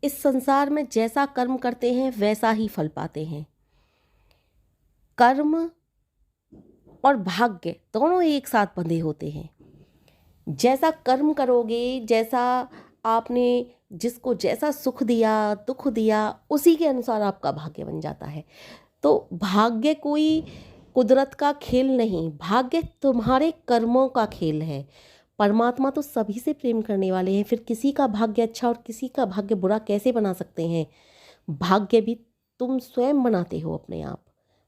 इस संसार में जैसा कर्म करते हैं वैसा ही फल पाते हैं। कर्म और भाग्य दोनों एक साथ बंधे होते हैं। जैसा कर्म करोगे, जैसा आपने जिसको जैसा सुख दिया दुख दिया, उसी के अनुसार आपका भाग्य बन जाता है। तो भाग्य कोई कुदरत का खेल नहीं, भाग्य तुम्हारे कर्मों का खेल है। परमात्मा तो सभी से प्रेम करने वाले हैं, फिर किसी का भाग्य अच्छा और किसी का भाग्य बुरा कैसे बना सकते हैं? भाग्य भी तुम स्वयं बनाते हो अपने आप।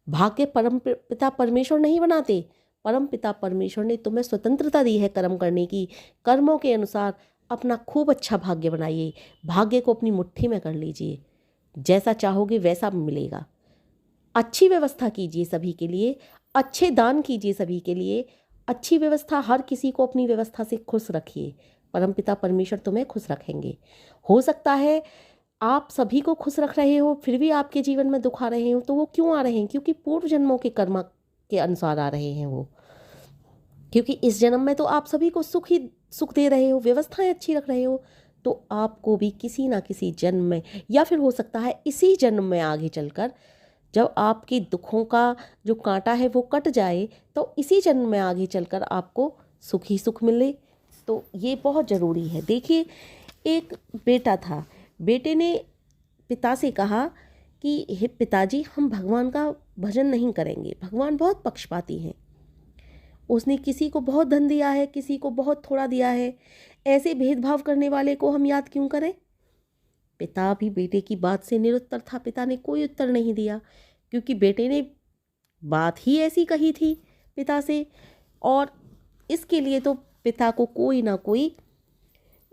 भाग्य परम पिता परमेश्वर नहीं बनाते। परम पिता परमेश्वर ने तुम्हें स्वतंत्रता दी है कर्म करने की। कर्मों के अनुसार अपना खूब अच्छा भाग्य बनाइए। भाग्य को अपनी मुट्ठी में कर लीजिए, जैसा चाहोगे वैसा मिलेगा। अच्छी व्यवस्था कीजिए सभी के लिए, अच्छे दान कीजिए सभी के लिए, अच्छी व्यवस्था, हर किसी को अपनी व्यवस्था से खुश रखिए। परमपिता परमेश्वर तुम्हें खुश रखेंगे। हो सकता है आप सभी को खुश रख रहे हो, फिर भी आपके जीवन में दुख आ रहे हो, तो वो क्यों आ रहे हैं? क्योंकि पूर्व जन्मों के कर्म के अनुसार आ रहे हैं वो। क्योंकि इस जन्म में तो आप सभी को सुख दे रहे हो, व्यवस्थाएं अच्छी रख रहे हो, तो आपको भी किसी ना किसी जन्म में, या फिर हो सकता है इसी जन्म में आगे चलकर, जब आपके दुखों का जो कांटा है वो कट जाए, तो इसी जन्म में आगे चलकर आपको सुख ही सुख मिले। तो ये बहुत ज़रूरी है। देखिए, एक बेटा था, बेटे ने पिता से कहा कि हे पिताजी, हम भगवान का भजन नहीं करेंगे, भगवान बहुत पक्षपाती हैं। उसने किसी को बहुत धन दिया है, किसी को बहुत थोड़ा दिया है, ऐसे भेदभाव करने वाले को हम याद क्यों करें? पिता भी बेटे की बात से निरुत्तर था। पिता ने कोई उत्तर नहीं दिया, क्योंकि बेटे ने बात ही ऐसी कही थी पिता से, और इसके लिए तो पिता को कोई ना कोई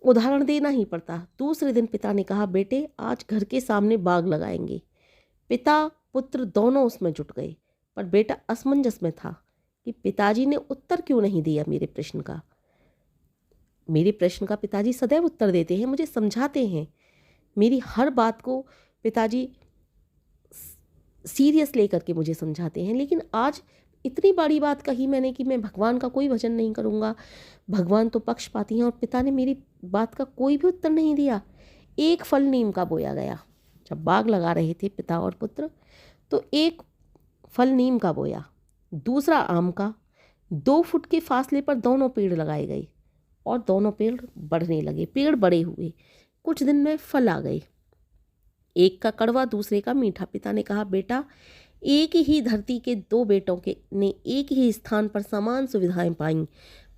उदाहरण देना ही पड़ता। दूसरे दिन पिता ने कहा, बेटे आज घर के सामने बाग लगाएंगे। पिता पुत्र दोनों उसमें जुट गए, पर बेटा असमंजस में था कि पिताजी ने उत्तर क्यों नहीं दिया मेरे प्रश्न का। मेरे प्रश्न का पिताजी सदैव उत्तर देते हैं, मुझे समझाते हैं, मेरी हर बात को पिताजी सीरियस लेकर के मुझे समझाते हैं। लेकिन आज इतनी बड़ी बात कही मैंने कि मैं भगवान का कोई भजन नहीं करूँगा, भगवान तो पक्षपाती हैं, और पिता ने मेरी बात का कोई भी उत्तर नहीं दिया। एक फल नीम का बोया गया। जब बाग लगा रहे थे पिता और पुत्र, तो एक फल नीम का बोया, दूसरा आम का। 2 फुट के फासले पर दोनों पेड़ लगाए गए, और दोनों पेड़ बढ़ने लगे। पेड़ बड़े हुए, कुछ दिन में फल आ गए, एक का कड़वा दूसरे का मीठा। पिता ने कहा, बेटा, एक ही धरती के 2 बेटों के ने एक ही स्थान पर समान सुविधाएं पाई,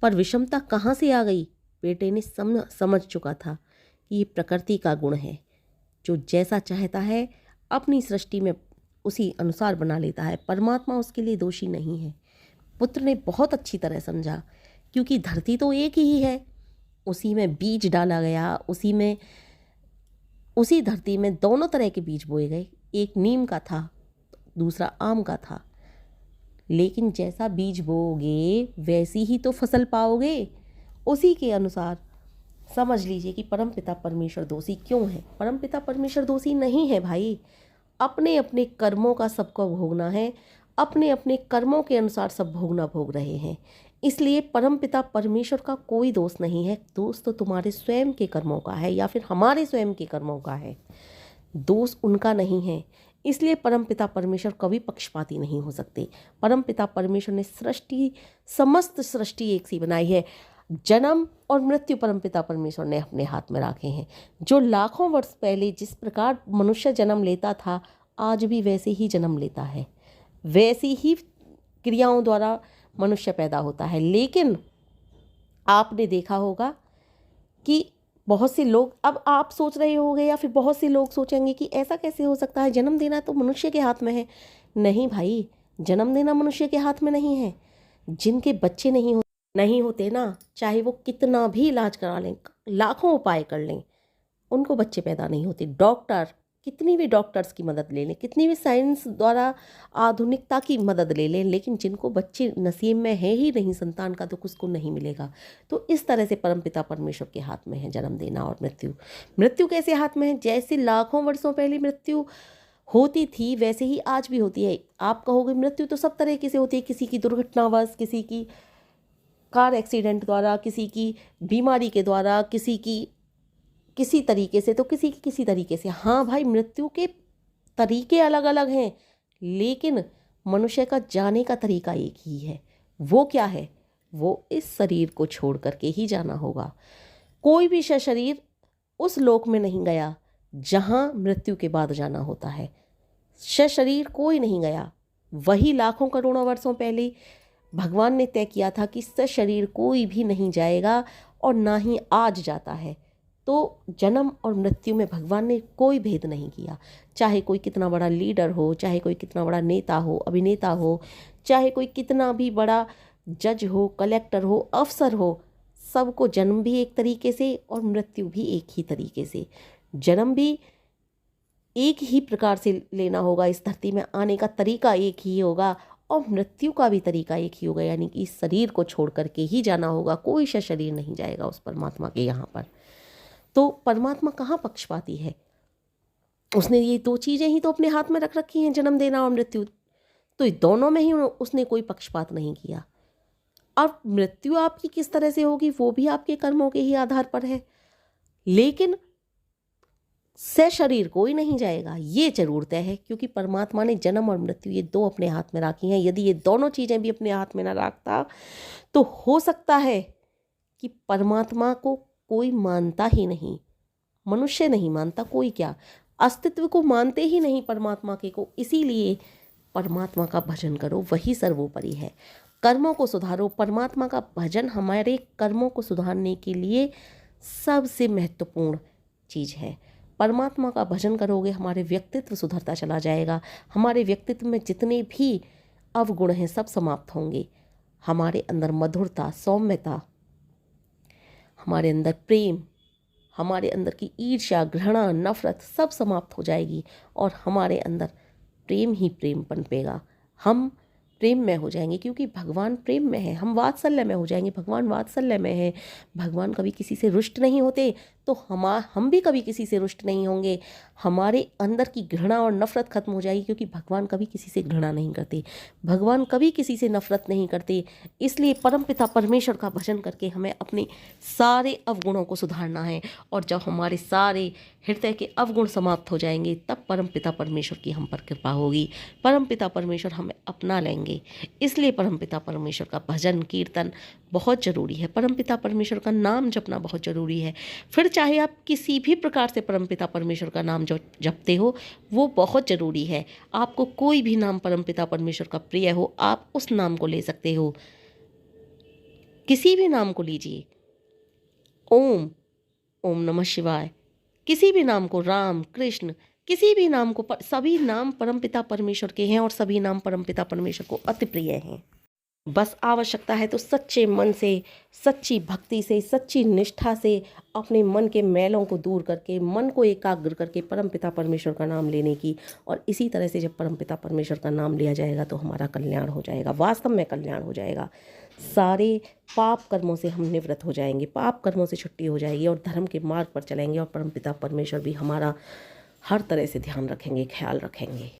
पर विषमता कहाँ से आ गई? बेटे ने समझ चुका था कि ये प्रकृति का गुण है। जो जैसा चाहता है अपनी सृष्टि में उसी अनुसार बना लेता है। परमात्मा उसके लिए दोषी नहीं है। पुत्र ने बहुत अच्छी तरह समझा, क्योंकि धरती तो एक ही है, उसी में बीज डाला गया, उसी धरती में दोनों तरह के बीज बोए गए। एक नीम का था, दूसरा आम का था। लेकिन जैसा बीज बोओगे वैसी ही तो फसल पाओगे। उसी के अनुसार समझ लीजिए कि परमपिता परमेश्वर दोषी क्यों है? परमपिता परमेश्वर दोषी नहीं है भाई। अपने अपने कर्मों का सबको भोगना है, अपने अपने कर्मों के अनुसार सब भोग रहे हैं। इसलिए परमपिता परमेश्वर का कोई दोष नहीं है। दोष तो तुम्हारे स्वयं के कर्मों का है, या फिर हमारे स्वयं के कर्मों का है। दोष उनका नहीं है। इसलिए परमपिता परमेश्वर कभी पक्षपाती नहीं हो सकते। परमपिता परमेश्वर ने समस्त सृष्टि एक सी बनाई है। जन्म और मृत्यु परमपिता परमेश्वर ने अपने हाथ में रखे हैं। जो लाखों वर्ष पहले जिस प्रकार मनुष्य जन्म लेता था, आज भी वैसे ही जन्म लेता है, वैसी ही क्रियाओं द्वारा मनुष्य पैदा होता है। लेकिन आपने देखा होगा कि बहुत से लोग, अब आप सोच रहे होंगे या फिर बहुत से लोग सोचेंगे कि ऐसा कैसे हो सकता है, जन्म देना तो मनुष्य के हाथ में है। नहीं भाई, जन्म देना मनुष्य के हाथ में नहीं है। जिनके बच्चे नहीं होते ना, चाहे वो कितना भी इलाज करा लें, लाखों उपाय कर लें, उनको बच्चे पैदा नहीं होते। डॉक्टर, कितनी भी डॉक्टर्स की मदद ले लें, कितनी भी साइंस द्वारा आधुनिकता की मदद ले लें, लेकिन जिनको बच्चे नसीब में है ही नहीं, संतान का दुख उसको नहीं मिलेगा। तो इस तरह से परमपिता परमेश्वर के हाथ में है जन्म देना और मृत्यु। मृत्यु कैसे हाथ में है? जैसे लाखों वर्षों पहले मृत्यु होती थी, वैसे ही आज भी होती है। आप कहोगे मृत्यु तो सब तरीके से होती है, किसी की दुर्घटनावश, किसी की कार एक्सीडेंट द्वारा, किसी की बीमारी के द्वारा, किसी की किसी तरीके से तो किसी की किसी तरीके से। हाँ भाई, मृत्यु के तरीके अलग अलग हैं, लेकिन मनुष्य का जाने का तरीका एक ही है। वो क्या है? वो इस शरीर को छोड़ करके ही जाना होगा। कोई भी शरीर उस लोक में नहीं गया जहाँ मृत्यु के बाद जाना होता है। शरीर कोई नहीं गया। वही लाखों करोड़ों वर्षों पहले भगवान ने तय किया था कि शरीर कोई भी नहीं जाएगा, और ना ही आज जाता है। तो जन्म और मृत्यु में भगवान ने कोई भेद नहीं किया। चाहे कोई कितना बड़ा लीडर हो, चाहे कोई कितना बड़ा नेता हो, अभिनेता हो, चाहे कोई कितना भी बड़ा जज हो, कलेक्टर हो, अफसर हो, सबको जन्म भी एक तरीके से और मृत्यु भी एक ही तरीके से। जन्म भी एक ही प्रकार से लेना होगा, इस धरती में आने का तरीका एक ही होगा, और मृत्यु का भी तरीका एक ही होगा, यानी कि इस शरीर को छोड़ करके ही जाना होगा। कोई सा शरीर नहीं जाएगा उस परमात्मा के यहाँ पर। तो परमात्मा कहाँ पक्षपाती है? उसने ये दो चीज़ें ही तो अपने हाथ में रख रखी हैं, जन्म देना और मृत्यु। तो ये दोनों में ही उसने कोई पक्षपात नहीं किया। अब मृत्यु आपकी किस तरह से होगी वो भी आपके कर्मों के ही आधार पर है, लेकिन से शरीर कोई नहीं जाएगा, ये जरूर तय है, क्योंकि परमात्मा ने जन्म और मृत्यु ये दो अपने हाथ में रखी हैं। यदि ये दोनों चीज़ें भी अपने हाथ में ना रखता तो हो सकता है कि परमात्मा को कोई मानता ही नहीं, मनुष्य नहीं मानता, कोई क्या अस्तित्व को मानते ही नहीं परमात्मा के को। इसीलिए परमात्मा का भजन करो, वही सर्वोपरि है। कर्मों को सुधारो। परमात्मा का भजन हमारे कर्मों को सुधारने के लिए सबसे महत्वपूर्ण चीज़ है। परमात्मा का भजन करोगे, हमारे व्यक्तित्व सुधरता चला जाएगा। हमारे व्यक्तित्व में जितने भी अवगुण हैं सब समाप्त होंगे। हमारे अंदर मधुरता, सौम्यता, हमारे अंदर प्रेम, हमारे अंदर की ईर्ष्या, घृणा, नफरत सब समाप्त हो जाएगी, और हमारे अंदर प्रेम ही प्रेम पनपेगा। हम प्रेम में हो जाएंगे, क्योंकि भगवान प्रेम में है। हम वात्सल्य में हो जाएंगे, भगवान वात्सल्य में है। भगवान कभी किसी से रुष्ट नहीं होते, तो हम भी कभी किसी से रुष्ट नहीं होंगे। हमारे अंदर की घृणा और नफरत खत्म हो जाएगी, क्योंकि भगवान कभी किसी से घृणा नहीं करते, भगवान कभी किसी से नफरत नहीं करते। इसलिए परमपिता परमेश्वर का भजन करके हमें अपने सारे अवगुणों को सुधारना है, और जब हमारे सारे हृदय के अवगुण समाप्त हो जाएंगे तब परमपिता परमेश्वर की हम पर कृपा होगी, परमपिता परमेश्वर हमें अपना लेंगे। इसलिए परमपिता परमेश्वर का भजन कीर्तन बहुत जरूरी है। परमपिता परमेश्वर का नाम जपना बहुत जरूरी है। फिर चाहे आप किसी भी प्रकार से परमपिता परमेश्वर का नाम जपते हो, वो बहुत जरूरी है। आपको कोई भी नाम परमपिता परमेश्वर का प्रिय हो, आप उस नाम को ले सकते हो। किसी भी नाम को लीजिए, ओम, ओम नमः शिवाय, किसी भी नाम को, राम, कृष्ण, किसी भी नाम को, सभी नाम परमपिता परमेश्वर के हैं, और सभी नाम परमपिता परमेश्वर को अति प्रिय हैं। बस आवश्यकता है तो सच्चे मन से, सच्ची भक्ति से, सच्ची निष्ठा से अपने मन के मैलों को दूर करके, मन को एकाग्र करके परमपिता परमेश्वर का नाम लेने की। और इसी तरह से जब परमपिता परमेश्वर का नाम लिया जाएगा तो हमारा कल्याण हो जाएगा, वास्तव में कल्याण हो जाएगा। सारे पाप कर्मों से हम निवृत्त हो जाएंगे, पाप कर्मों से छुट्टी हो जाएगी, और धर्म के मार्ग पर चलेंगे, और परमपिता परमेश्वर भी हमारा हर तरह से ध्यान रखेंगे, ख्याल रखेंगे।